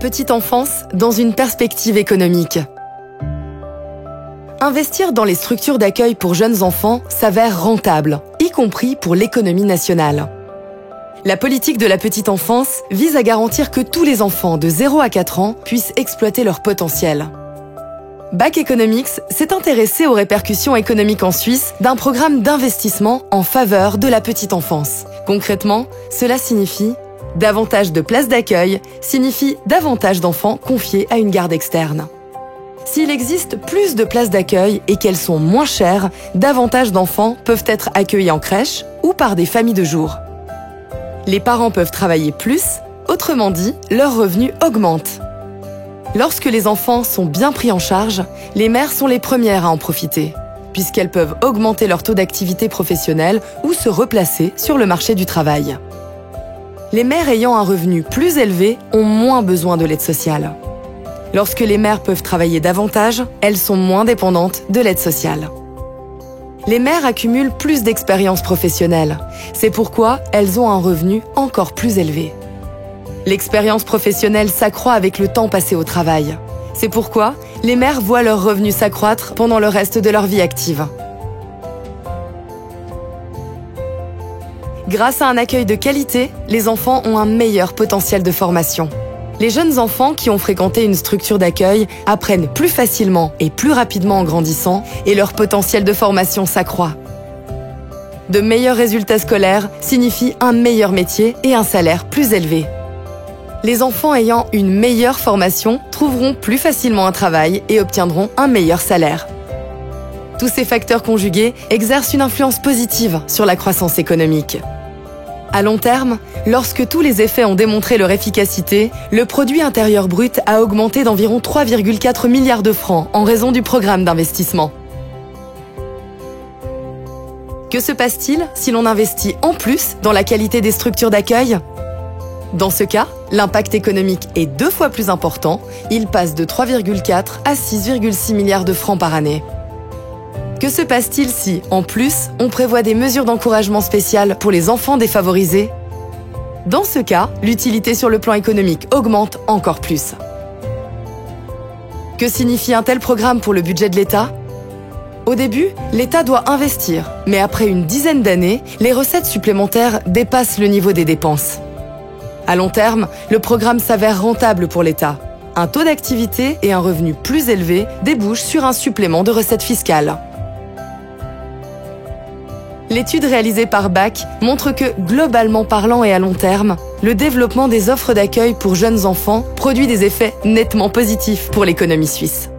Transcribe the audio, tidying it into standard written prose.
petite enfance dans une perspective économique. Investir dans les structures d'accueil pour jeunes enfants s'avère rentable, y compris pour l'économie nationale. La politique de la petite enfance vise à garantir que tous les enfants de 0 à 4 ans puissent exploiter leur potentiel. Bac Economics s'est intéressé aux répercussions économiques en Suisse d'un programme d'investissement en faveur de la petite enfance. Concrètement, cela signifie davantage de places d'accueil signifie davantage d'enfants confiés à une garde externe. S'il existe plus de places d'accueil et qu'elles sont moins chères, davantage d'enfants peuvent être accueillis en crèche ou par des familles de jour. Les parents peuvent travailler plus, autrement dit, leurs revenus augmentent. Lorsque les enfants sont bien pris en charge, les mères sont les premières à en profiter, puisqu'elles peuvent augmenter leur taux d'activité professionnelle ou se replacer sur le marché du travail. Les mères ayant un revenu plus élevé ont moins besoin de l'aide sociale. Lorsque les mères peuvent travailler davantage, elles sont moins dépendantes de l'aide sociale. Les mères accumulent plus d'expérience professionnelle. C'est pourquoi elles ont un revenu encore plus élevé. L'expérience professionnelle s'accroît avec le temps passé au travail. C'est pourquoi les mères voient leurs revenus s'accroître pendant le reste de leur vie active. Grâce à un accueil de qualité, les enfants ont un meilleur potentiel de formation. Les jeunes enfants qui ont fréquenté une structure d'accueil apprennent plus facilement et plus rapidement en grandissant et leur potentiel de formation s'accroît. De meilleurs résultats scolaires signifient un meilleur métier et un salaire plus élevé. Les enfants ayant une meilleure formation trouveront plus facilement un travail et obtiendront un meilleur salaire. Tous ces facteurs conjugués exercent une influence positive sur la croissance économique. À long terme, lorsque tous les effets ont démontré leur efficacité, le produit intérieur brut a augmenté d'environ 3,4 milliards de francs en raison du programme d'investissement. Que se passe-t-il si l'on investit en plus dans la qualité des structures d'accueil ? Dans ce cas, l'impact économique est 2 fois plus important, il passe de 3,4 à 6,6 milliards de francs par année. Que se passe-t-il si, en plus, on prévoit des mesures d'encouragement spéciales pour les enfants défavorisés ? Dans ce cas, l'utilité sur le plan économique augmente encore plus. Que signifie un tel programme pour le budget de l'État ? Au début, l'État doit investir, mais après une dizaine d'années, les recettes supplémentaires dépassent le niveau des dépenses. À long terme, le programme s'avère rentable pour l'État. Un taux d'activité et un revenu plus élevé débouchent sur un supplément de recettes fiscales. L'étude réalisée par BAC montre que, globalement parlant et à long terme, le développement des offres d'accueil pour jeunes enfants produit des effets nettement positifs pour l'économie suisse.